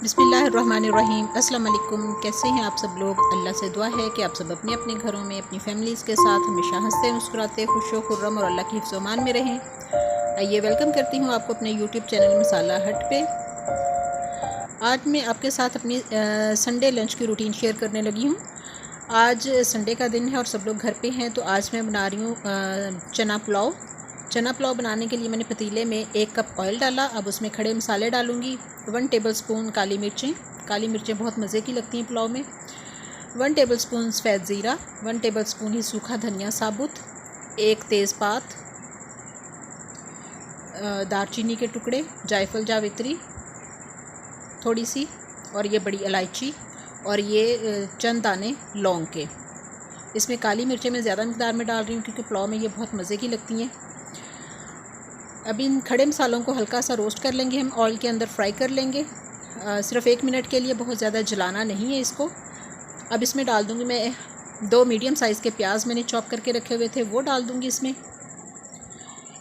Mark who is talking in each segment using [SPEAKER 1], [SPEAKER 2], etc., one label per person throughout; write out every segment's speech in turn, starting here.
[SPEAKER 1] बिस्मिल्लाहिर्रहमानिर्रहीम। अस्सलाम वालेकुम। कैसे हैं आप सब लोग? अल्लाह से दुआ है कि आप सब अपने अपने घरों में अपनी फैमिलीज़ के साथ हमेशा हंसते मुस्कुराते खुशो खुर्रम और अल्लाह की हिफ्ज़ अमान में रहें। आइए वेलकम करती हूँ आपको अपने यूट्यूब चैनल मसाला हट पे। आज मैं आपके साथ अपनी संडे लंच की रूटीन शेयर करने लगी हूँ। आज संडे का दिन है और सब लोग घर पे हैं, तो आज मैं बना रही हूँ चना पुलाव। चना पुलाव बनाने के लिए मैंने पतीले में 1 कप ऑयल डाला। अब उसमें खड़े मसाले डालूँगी। 1 टेबलस्पून काली मिर्चें बहुत मज़े की लगती हैं पुलाव में। 1 टेबलस्पून सफ़ेद ज़ीरा, 1 टेबलस्पून ही सूखा धनिया साबुत, 1 तेज़पात, दालचीनी के टुकड़े, जायफल जावित्री थोड़ी सी, और ये बड़ी इलायची, और ये चंद दाने लौंग के। इसमें काली मिर्चें मैं ज़्यादा मकदार में डाल रही हूँ क्योंकि पुलाव में ये बहुत मज़े की लगती हैं। अब इन खड़े मसालों को हल्का सा रोस्ट कर लेंगे, हम ऑयल के अंदर फ्राई कर लेंगे। सिर्फ 1 मिनट के लिए, बहुत ज़्यादा जलाना नहीं है इसको। अब इसमें डाल दूँगी मैं 2 मीडियम साइज़ के प्याज मैंने चॉप करके रखे हुए थे, वो डाल दूँगी इसमें।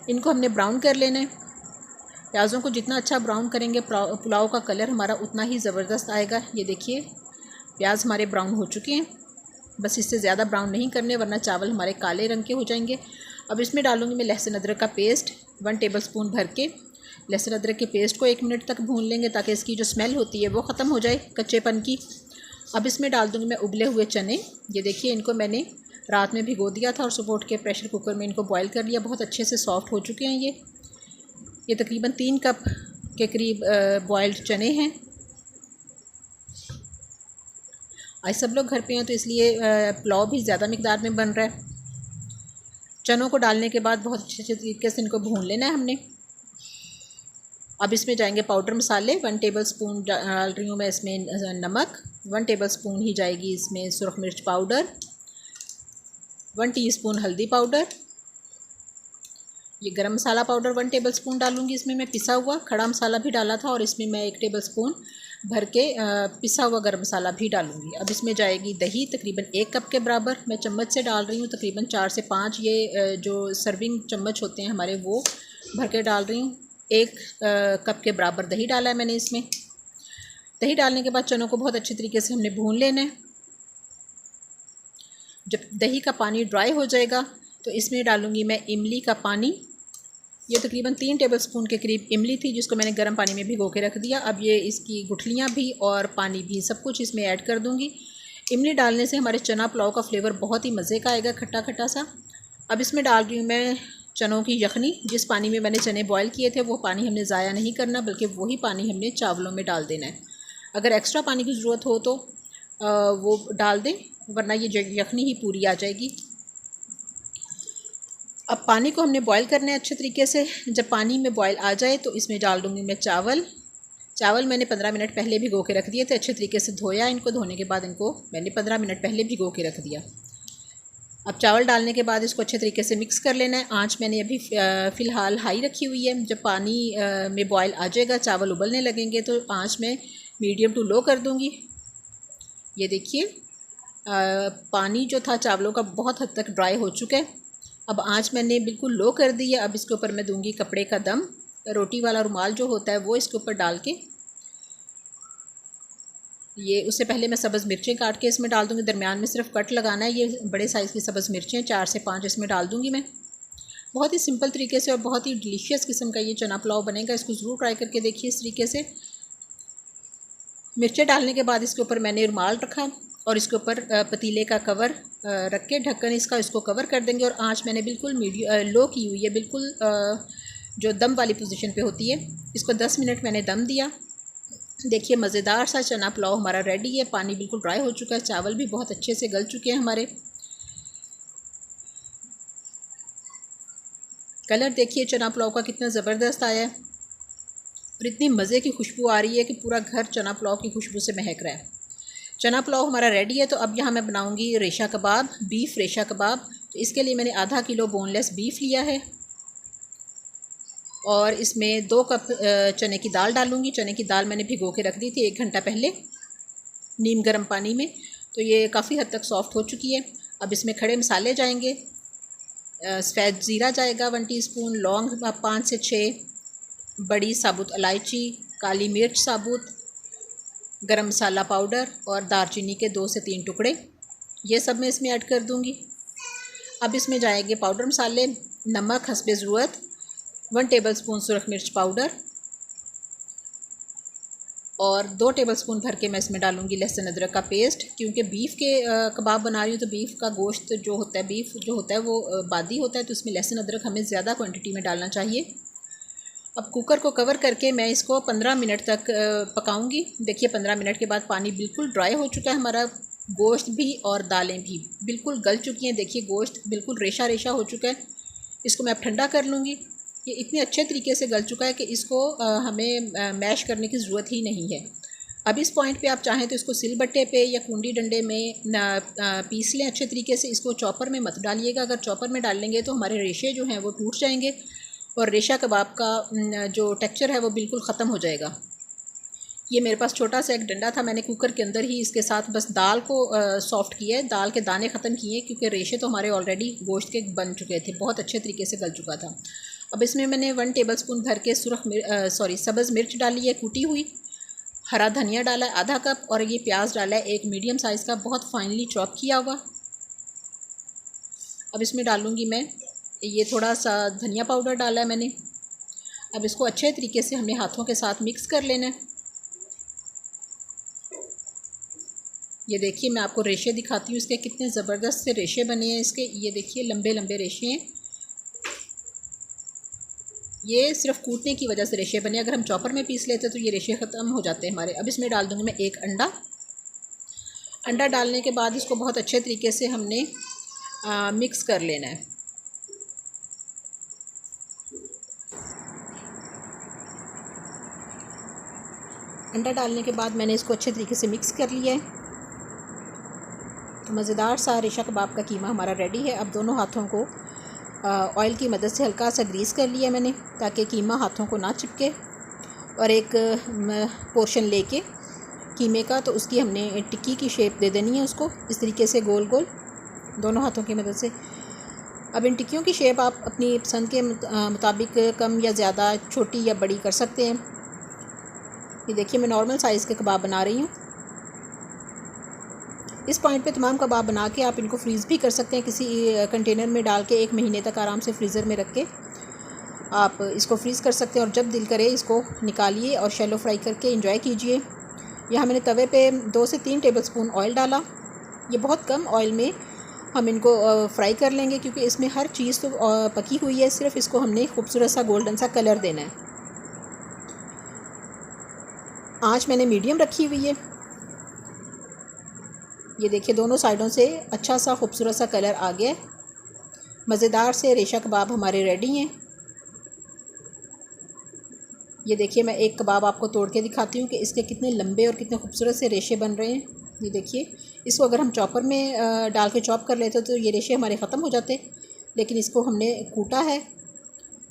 [SPEAKER 1] इनको हमने ब्राउन कर लेना है। प्याज़ों को जितना अच्छा ब्राउन करेंगे पुलाव का कलर हमारा उतना ही ज़बरदस्त आएगा। ये देखिए प्याज हमारे ब्राउन हो चुके हैं। बस इससे ज़्यादा ब्राउन नहीं करने, वरना चावल हमारे काले रंग के हो जाएंगे। अब इसमें डालूँगी मैं लहसुन अदरक का पेस्ट 1 टेबलस्पून भर के। लहसुन अदरक के पेस्ट को 1 मिनट तक भून लेंगे ताकि इसकी जो स्मेल होती है वो ख़त्म हो जाए, कच्चेपन की। अब इसमें डाल दूँगी मैं उबले हुए चने। ये देखिए इनको मैंने रात में भिगो दिया था और सुबह उठ के प्रेशर कुकर में इनको बॉयल कर लिया। बहुत अच्छे से सॉफ्ट हो चुके हैं ये तकरीबन 3 कप के करीब बॉयल्ड चने हैं। आज सब लोग घर पे हैं तो इसलिए पुलाव भी ज़्यादा मिकदार में बन रहा है। चनों को डालने के बाद बहुत अच्छे तरीके से इनको भून लेना है हमने। अब इसमें जाएंगे पाउडर मसाले। 1 टेबलस्पून डाल रही हूँ मैं इसमें नमक। 1 टेबलस्पून ही जाएगी इसमें सुरख मिर्च पाउडर। 1 टीस्पून हल्दी पाउडर। ये गरम मसाला पाउडर 1 टेबलस्पून डालूंगी इसमें मैं। पिसा हुआ खड़ा मसाला भी डाला था और इसमें मैं 1 टेबलस्पून भर के पिसा हुआ गरम मसाला भी डालूंगी। अब इसमें जाएगी दही तकरीबन 1 कप के बराबर। मैं चम्मच से डाल रही हूँ, तकरीबन 4 से 5 ये जो सर्विंग चम्मच होते हैं हमारे वो भर के डाल रही हूँ। 1 कप के बराबर दही डाला है मैंने इसमें। दही डालने के बाद चनों को बहुत अच्छे तरीके से हमने भून लेना है। जब दही का पानी ड्राई हो जाएगा तो इसमें डालूँगी मैं इमली का पानी। ये तकरीबन 3 टेबलस्पून के करीब इमली थी जिसको मैंने गर्म पानी में भिगो के रख दिया। अब ये इसकी गुठलियाँ भी और पानी भी सब कुछ इसमें ऐड कर दूँगी। इमली डालने से हमारे चना पुलाव का फ्लेवर बहुत ही मज़े का आएगा, खट्टा खट्टा सा। अब इसमें डाल रही हूँ मैं चनों की यखनी। जिस पानी में मैंने चने बॉयल किए थे वो पानी हमने ज़ाया नहीं करना, बल्कि वही पानी हमने चावलों में डाल देना है। अगर एक्स्ट्रा पानी की ज़रूरत हो तो वो डाल दें, वरना ये यखनी ही पूरी आ जाएगी। अब पानी को हमने बॉयल करना है अच्छे तरीके से। जब पानी में बॉयल आ जाए तो इसमें डाल दूँगी मैं चावल मैंने 15 मिनट पहले भिगो के रख दिए थे। अच्छे तरीके से धोया इनको, धोने के बाद इनको मैंने 15 मिनट पहले भिगो के रख दिया। अब चावल डालने के बाद इसको अच्छे तरीके से मिक्स कर लेना है। आँच मैंने अभी फ़िलहाल हाई रखी हुई है। जब पानी में बॉयल आ जाएगा, चावल उबलने लगेंगे, तो आँच में मीडियम टू लो कर दूँगी। ये देखिए पानी जो था चावलों का बहुत हद तक ड्राई हो चुका है। अब आँच मैंने बिल्कुल लो कर दी है। अब इसके ऊपर मैं दूंगी कपड़े का दम। रोटी वाला रुमाल जो होता है वो इसके ऊपर डाल के, ये उससे पहले मैं सब्ज़ मिर्चें काट के इसमें डाल दूंगी। दरमियान में सिर्फ कट लगाना है। ये बड़े साइज़ की सब्ज़ मिर्चें 4 से 5 इसमें डाल दूंगी मैं। बहुत ही सिंपल तरीके से और बहुत ही डिलीशियस किस्म का ये चना पुलाव बनेगा। इसको ज़रूर ट्राई करके देखिए इस तरीके से। मिर्चें डालने के बाद इसके ऊपर मैंने रुमाल रखा और इसके ऊपर पतीले का कवर रख के ढक्कन इसको कवर कर देंगे। और आंच मैंने बिल्कुल लो की हुई है, बिल्कुल जो दम वाली पोजीशन पे होती है। इसको 10 मिनट मैंने दम दिया। देखिए मज़ेदार सा चना पुलाव हमारा रेडी है। पानी बिल्कुल ड्राई हो चुका है, चावल भी बहुत अच्छे से गल चुके हैं हमारे। कलर देखिए चना पुलाव का कितना ज़बरदस्त आया है और इतनी मज़े की खुशबू आ रही है कि पूरा घर चना पुलाव की खुशबू से महक रहा है। चना पुलाव हमारा रेडी है। तो अब यहाँ मैं बनाऊँगी रेशा कबाब, बीफ रेशा कबाब। तो इसके लिए मैंने आधा किलो बोनलेस बीफ लिया है और इसमें 2 कप चने की दाल डालूँगी। चने की दाल मैंने भिगो के रख दी थी 1 घंटा पहले नीम गर्म पानी में। तो ये काफ़ी हद तक सॉफ्ट हो चुकी है। अब इसमें खड़े मसाले जाएंगे। सफ़ेद ज़ीरा जाएगा 1 टीस्पून, लौंग 5 से 6, बड़ी साबुत इलायची, काली मिर्च साबुत, गरम मसाला पाउडर और दालचीनी के 2 से 3 टुकड़े, ये सब मैं इसमें ऐड कर दूँगी। अब इसमें जाएंगे पाउडर मसाले, नमक हस्बे ज़रूरत, 1 टेबलस्पून सुरख मिर्च पाउडर और 2 टेबलस्पून भर के मैं इसमें डालूँगी लहसुन अदरक का पेस्ट। क्योंकि बीफ़ के कबाब बना रही हूँ तो बीफ़ का गोश्त जो होता है, बीफ़ जो होता है वो बादी होता है, तो इसमें लहसुन अदरक हमें ज़्यादा क्वांटिटी में डालना चाहिए। अब कुकर को कवर करके मैं इसको 15 मिनट तक पकाऊंगी। देखिए 15 मिनट के बाद पानी बिल्कुल ड्राई हो चुका है, हमारा गोश्त भी और दालें भी बिल्कुल गल चुकी हैं। देखिए गोश्त बिल्कुल रेशा रेशा हो चुका है। इसको मैं अब ठंडा कर लूँगी। ये इतने अच्छे तरीके से गल चुका है कि इसको हमें मैश करने की ज़रूरत ही नहीं है। अब इस पॉइंट पे आप चाहें तो इसको सिलबट्टे पे या कुंडी डंडे में पीस लें अच्छे तरीके से। इसको चॉपर में मत डालिएगा, अगर चॉपर में डाल लेंगे तो हमारे रेशे जो हैं वो टूट जाएंगे और रेशा कबाब का जो टेक्सचर है वो बिल्कुल ख़त्म हो जाएगा। ये मेरे पास छोटा सा एक डंडा था, मैंने कुकर के अंदर ही इसके साथ बस दाल को सॉफ़्ट किया है, दाल के दाने ख़त्म किए क्योंकि रेशे तो हमारे ऑलरेडी गोश्त के बन चुके थे, बहुत अच्छे तरीके से गल चुका था। अब इसमें मैंने 1 टेबलस्पून भर के सब्ज़ मिर्च डाली है कूटी हुई, हरा धनिया डाला है आधा कप और ये प्याज डाला है 1 मीडियम साइज़ का बहुत फाइनली चॉप किया हुआ। अब इसमें डालूँगी मैं ये थोड़ा सा धनिया पाउडर डाला है मैंने। अब इसको अच्छे तरीके से हमने हाथों के साथ मिक्स कर लेना है। ये देखिए मैं आपको रेशे दिखाती हूँ इसके, कितने ज़बरदस्त से रेशे बने हैं इसके। ये देखिए लंबे लंबे रेशे हैं, ये सिर्फ कूटने की वजह से रेशे बने, अगर हम चॉपर में पीस लेते तो ये रेशे ख़त्म हो जाते हैं हमारे। अब इसमें डाल दूँगी मैं 1 अंडा डालने के बाद इसको बहुत अच्छे तरीके से हमने मिक्स कर लेना है। अंडा डालने के बाद मैंने इसको अच्छे तरीके से मिक्स कर लिया है। तो मज़ेदार सा रेशा कबाब का कीमा हमारा रेडी है। अब दोनों हाथों को ऑयल की मदद से हल्का सा ग्रीस कर लिया मैंने ताकि कीमा हाथों को ना चिपके। और एक पोर्शन लेके कीमे का तो उसकी हमने टिक्की की शेप दे देनी है उसको, इस तरीके से गोल गोल दोनों हाथों की मदद से। अब इन टिक्कियों की शेप आप अपनी पसंद के मुताबिक कम या ज़्यादा, छोटी या बड़ी कर सकते हैं। ये देखिए मैं नॉर्मल साइज़ के कबाब बना रही हूँ। इस पॉइंट पे तमाम कबाब बना के आप इनको फ्रीज़ भी कर सकते हैं, किसी कंटेनर में डाल के 1 महीने तक आराम से फ्रीज़र में रख के आप इसको फ्रीज़ कर सकते हैं। और जब दिल करे इसको निकालिए और शैलो फ्राई करके एंजॉय कीजिए। यहाँ मैंने तवे पे 2 से 3 टेबलस्पून ऑयल डाला। ये बहुत कम ऑयल में हम इनको फ्राई कर लेंगे क्योंकि इसमें हर चीज़ तो पकी हुई है, सिर्फ इसको हमने खूबसूरत सा गोल्डन सा कलर देना है। आँच मैंने मीडियम रखी हुई है। ये देखिए दोनों साइडों से अच्छा सा खूबसूरत सा कलर आ गया। मज़ेदार से रेशा कबाब हमारे रेडी हैं। ये देखिए मैं एक कबाब आपको तोड़ के दिखाती हूँ कि इसके कितने लंबे और कितने खूबसूरत से रेशे बन रहे हैं। ये देखिए इसको अगर हम चॉपर में डाल के चॉप कर लेते तो ये रेशे हमारे ख़त्म हो जाते, लेकिन इसको हमने कूटा है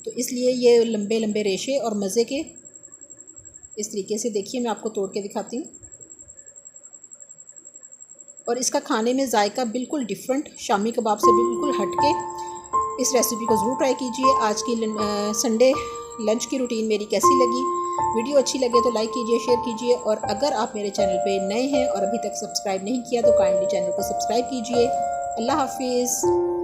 [SPEAKER 1] तो इसलिए ये लंबे लंबे रेशे और मज़े के इस तरीके से। देखिए मैं आपको तोड़ के दिखाती हूँ और इसका खाने में जायका बिल्कुल डिफरेंट, शामी कबाब से बिल्कुल हटके। इस रेसिपी को ज़रूर ट्राई कीजिए। आज की संडे लंच की रूटीन मेरी कैसी लगी, वीडियो अच्छी लगे तो लाइक कीजिए, शेयर कीजिए। और अगर आप मेरे चैनल पे नए हैं और अभी तक सब्सक्राइब नहीं किया तो काइंडली चैनल को सब्सक्राइब कीजिए। अल्लाह हाफिज़।